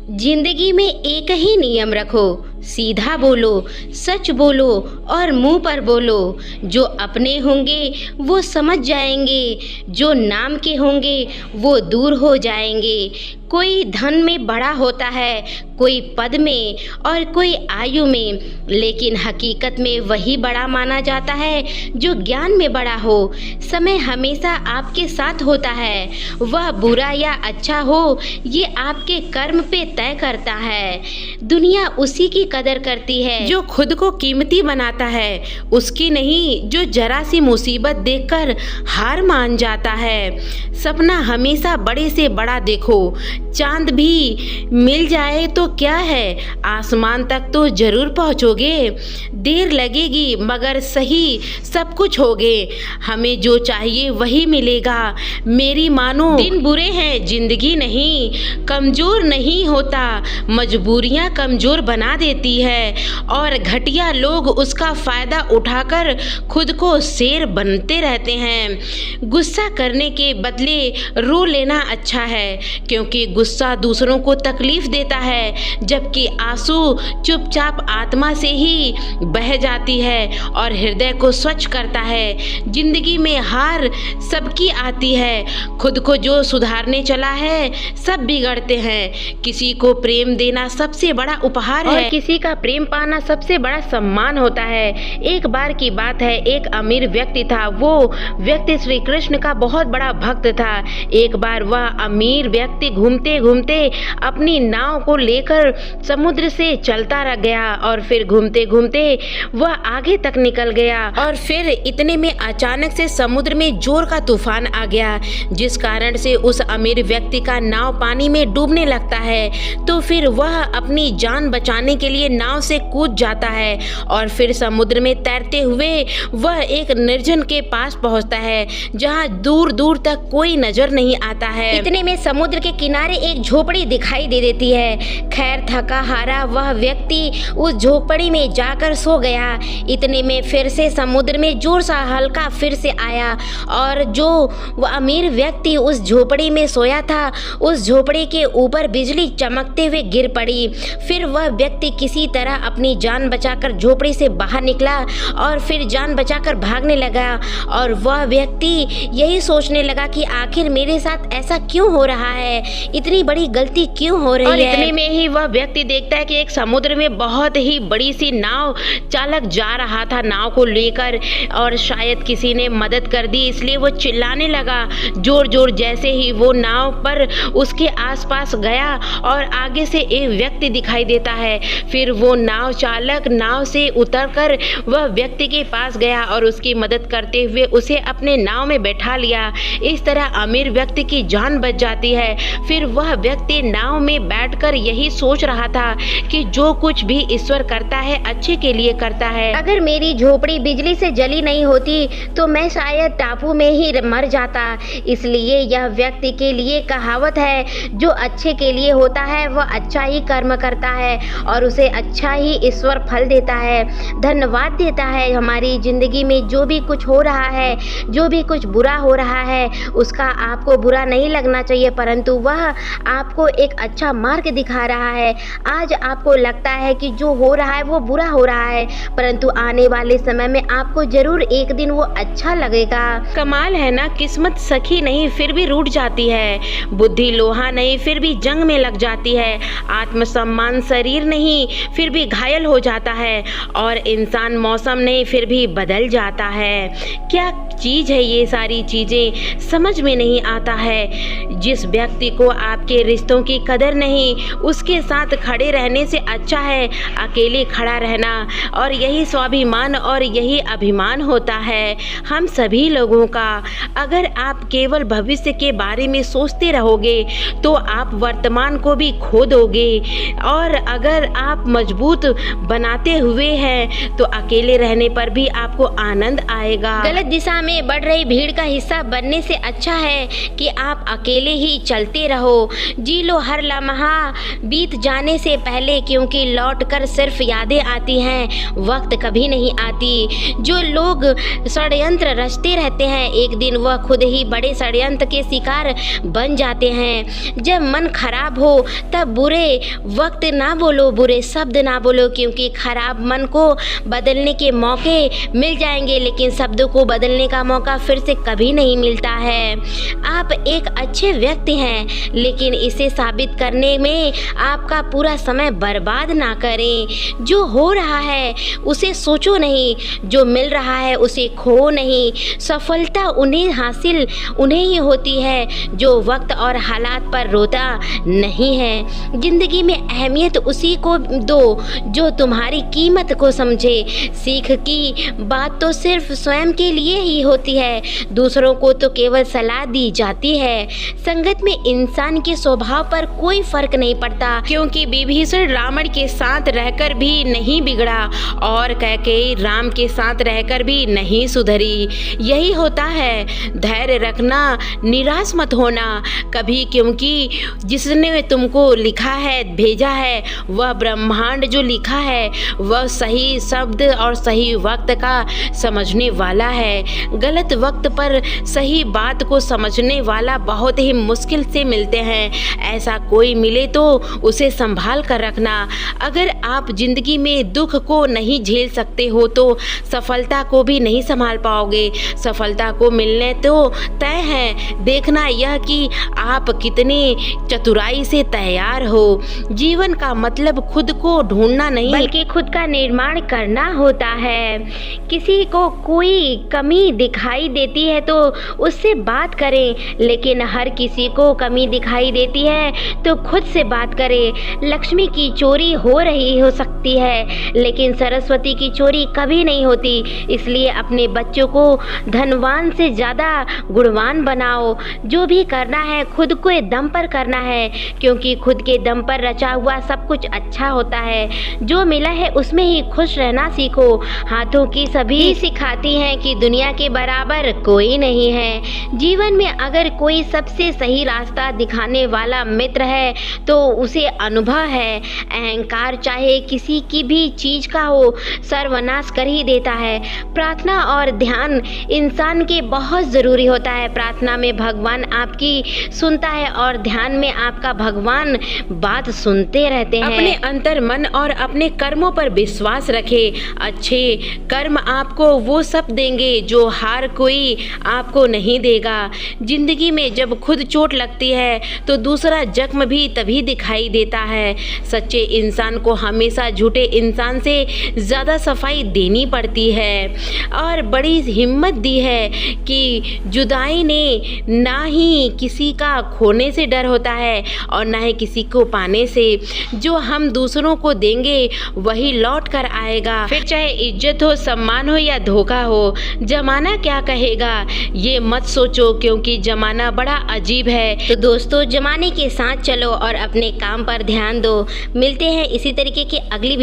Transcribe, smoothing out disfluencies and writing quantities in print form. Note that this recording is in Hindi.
जिंदगी में एक ही नियम रखो, सीधा बोलो, सच बोलो और मुंह पर बोलो। जो अपने होंगे वो समझ जाएंगे, जो नाम के होंगे वो दूर हो जाएंगे। कोई धन में बड़ा होता है, कोई पद में और कोई आयु में, लेकिन हकीकत में वही बड़ा माना जाता है जो ज्ञान में बड़ा हो। समय हमेशा आपके साथ होता है, वह बुरा या अच्छा हो ये आपके कर्म पे तय करता है। दुनिया उसी की कदर करती है जो खुद को कीमती बनाता है, उसकी नहीं जो जरा सी मुसीबत देखकर हार मान जाता है। सपना हमेशा बड़े से बड़ा देखो, चांद भी मिल जाए तो क्या है, आसमान तक तो जरूर पहुंचोगे। देर लगेगी मगर सही सब कुछ होगे, हमें जो चाहिए वही मिलेगा। मेरी मानो दिन बुरे हैं जिंदगी नहीं, कमजोर नहीं होता, मजबूरियां कमजोर बना देती है और घटिया लोग उसका फायदा उठाकर खुद को शेर बनते रहते हैं। गुस्सा करने के बदले रो लेना अच्छा है, क्योंकि गुस्सा दूसरों को तकलीफ देता है, जबकि आंसू चुपचाप आत्मा से ही बह जाती है और हृदय को स्वच्छ करता है। जिंदगी में हार सबकी आती है, खुद को जो सुधारने चला है सब बिगड़ते हैं। किसी को प्रेम देना सबसे बड़ा उपहार है, किसी का प्रेम पाना सबसे बड़ा सम्मान होता है। एक बार की बात है, एक अमीर व्यक्ति था। वो व्यक्ति श्री कृष्ण का बहुत बड़ा भक्त था। एक बार वह अमीर व्यक्ति घूमते घूमते अपनी नाव को लेकर समुद्र से चलता रह गया और फिर घूमते घूमते वह आगे तक निकल गया और फिर इतने में अचानक से समुद्र में जोर का तूफान आ गया, जिस कारण से उस अमीर व्यक्ति का नाव पानी में डूबने लगता है। तो फिर वह अपनी जान बचाने के लिए नाव से कूद जाता है और फिर समुद्र में तैरते हुए वह एक निर्जन के पास पहुंचता है, जहां दूर दूर तक कोई नजर नहीं आता है। इतने में समुद्र के किनारे एक झोपड़ी दिखाई दे देती है। खैर थका हारा वह व्यक्ति उस झोपड़ी में जाकर सो गया। इतने में फिर से समुद्र में जोर सा हल्का फिर से आया और जो वह अमीर व्यक्ति उस झोपड़ी में सोया था, उस झोपड़ी के ऊपर बिजली चमकते हुए गिर पड़ी। फिर वह व्यक्ति किसी तरह अपनी जान बचाकर झोपड़ी से बाहर निकला और फिर जान बचाकर भागने लगा और वह व्यक्ति यही सोचने लगा कि आखिर मेरे साथ ऐसा क्यों हो रहा है, इतनी बड़ी गलती क्यों हो रही है। और इतने में ही वह व्यक्ति देखता है कि एक समुद्र में बहुत ही बड़ी सी नाव चालक जा रहा था नाव को लेकर, और शायद किसी ने मदद कर दी इसलिए वो चिल्लाने लगा जोर जोर। जैसे ही वो नाव पर उसके आसपास गया और आगे से एक व्यक्ति दिखाई देता है, फिर वो नाव चालक नाव से उतरकर वह व्यक्ति के पास गया और उसकी मदद करते हुए उसे अपने नाव में बैठा लिया। इस तरह अमीर व्यक्ति की जान बच जाती है। फिर वह व्यक्ति नाव में बैठकर यही सोच रहा था कि जो कुछ भी ईश्वर करता है अच्छे के लिए करता है। अगर मेरी झोपड़ी बिजली से जली नहीं होती तो मैं शायद टापू में ही मर जाता। इसलिए यह व्यक्ति के लिए कहावत है, जो अच्छे के लिए होता है वह अच्छा ही कर्म करता है और उसे अच्छा ही ईश्वर फल देता है, धन्यवाद देता है। हमारी जिंदगी में जो भी कुछ हो रहा है, जो भी कुछ बुरा हो रहा है, उसका आपको बुरा नहीं लगना चाहिए, परंतु वह आपको एक अच्छा मार्ग दिखा रहा है। आज आपको लगता है कि जो हो रहा है वो बुरा हो रहा है, परंतु आने वाले समय में आपको जरूर एक दिन वो अच्छा लगेगा। कमाल है ना, किस्मत सखी नहीं फिर भी रूठ जाती है, बुद्धि लोहा नहीं फिर भी जंग में लग जाती है, आत्मसम्मान शरीर नहीं फिर भी घायल हो जाता है और इंसान मौसम नहीं फिर भी बदल जाता है। क्या चीज़ है ये सारी चीज़ें समझ में नहीं आता है। जिस व्यक्ति को आपके रिश्तों की कदर नहीं, उसके साथ खड़े रहने से अच्छा है अकेले खड़ा रहना, और यही स्वाभिमान और यही अभिमान होता है हम सभी लोगों का। अगर आप केवल भविष्य के बारे में सोचते रहोगे तो आप वर्तमान को भी खो दोगे, और अगर आप मजबूत बनाते हुए हैं तो अकेले रहने पर भी आपको आनंद आएगा। गलत दिशा में बढ़ रही भीड़ का हिस्सा बनने से अच्छा है कि आप अकेले ही चलते रहो। जी लो हर लम्हा बीत जाने से पहले, क्योंकि लौटकर सिर्फ यादें आती हैं, वक्त कभी नहीं आती। जो लोग षड्यंत्र रचते रहते हैं, एक दिन वह खुद ही बड़े षड्यंत्र के शिकार बन जाते हैं। जब मन खराब हो तब बुरे वक्त ना बोलो, बुरे शब्द ना बोलो, क्योंकि खराब मन को बदलने के मौके मिल जाएंगे, लेकिन शब्दों को बदलने का मौका फिर से कभी नहीं मिलता है। आप एक अच्छे व्यक्ति हैं, लेकिन इसे साबित करने में आपका पूरा समय बर्बाद ना करें। जो हो रहा है उसे सोचो नहीं, जो मिल रहा है उसे खो नहीं। सफलता उन्हें ही होती है जो वक्त और हालात पर रोता नहीं है। जिंदगी में अहमियत उसी को दो जो तुम्हारी कीमत को समझे। सीख की बात तो सिर्फ स्वयं के लिए ही होती है, दूसरों को तो केवल सलाह दी जाती है। संगत में इंसान के स्वभाव पर कोई फर्क नहीं पड़ता, क्योंकि विभीषण रावण के साथ रहकर भी नहीं बिगड़ा और कैकेयी राम के साथ रहकर भी नहीं सुधरी। यही होता है, धैर्य रखना, निराश मत होना कभी, क्योंकि जिसने तुमको लिखा है, भेजा है, वह ब्रह्मांड जो लिखा है वह सही शब्द और सही वक्त का समझने वाला है। गलत वक्त पर सही बात को समझने वाला बहुत ही मुश्किल से मिलते हैं। ऐसा कोई मिले तो उसे संभाल कर रखना। अगर आप जिंदगी में दुख को नहीं झेल सकते हो तो सफलता को भी नहीं संभाल पाओगे। सफलता को मिलने तो तय है, देखना यह कि आप कितने चतुराई से तैयार हो। जीवन का मतलब खुद को ढूंढना नहीं, बल्कि खुद का निर्माण करना होता है। किसी को कोई कमी दिखाई देती है तो उससे बात करें, लेकिन हर किसी को कमी दिखाई देती है तो खुद से बात करें। लक्ष्मी की चोरी हो रही हो सकती है, लेकिन सरस्वती की चोरी कभी नहीं होती। इसलिए अपने बच्चों को धनवान से ज़्यादा गुणवान बनाओ। जो भी करना है खुद के दम पर करना है, क्योंकि खुद के दम पर रचा हुआ सब कुछ अच्छा होता है। जो मिला है उसमें ही खुश रहना सीखो। हाथों की सभी सिखाती हैं कि दुनिया के बराबर कोई नहीं है। जीवन में अगर कोई सबसे सही रास्ता दिखाने वाला मित्र है तो उसे अनुभव है। अहंकार चाहे किसी की भी चीज का हो, सर्वनाश कर ही देता है। प्रार्थना और ध्यान इंसान के बहुत ज़रूरी होता है। प्रार्थना में भगवान आपकी सुनता है और ध्यान में आपका भगवान बात सुनते रहते हैं। अपने अंतर मन और अपने कर्मों पर विश्वास रखें। अच्छे कर्म आपको वो सब देंगे जो हार कोई आपको नहीं देगा। जिंदगी में जब खुद चोट लगती है तो दूसरा जख्म भी तभी दिखाई देता है। सच्चे इंसान को हमेशा झूठे इंसान से ज़्यादा सफाई देनी पड़ती है। और बड़ी हिम्मत दी है कि जुदाई ने ना ही किसी का खोने से डर होता है और ना ही किसी को पाने से। जो हम दूसरों को देंगे वही लौट कर आएगा, फिर चाहे इज्जत हो, सम्मान हो या धोखा हो। जमाना क्या कहेगा ये मत सोचो, क्योंकि जमाना बड़ा अजीब है। तो दोस्तों, जमाने के साथ चलो और अपने काम पर ध्यान दो। मिलते हैं इसी तरीके की अगली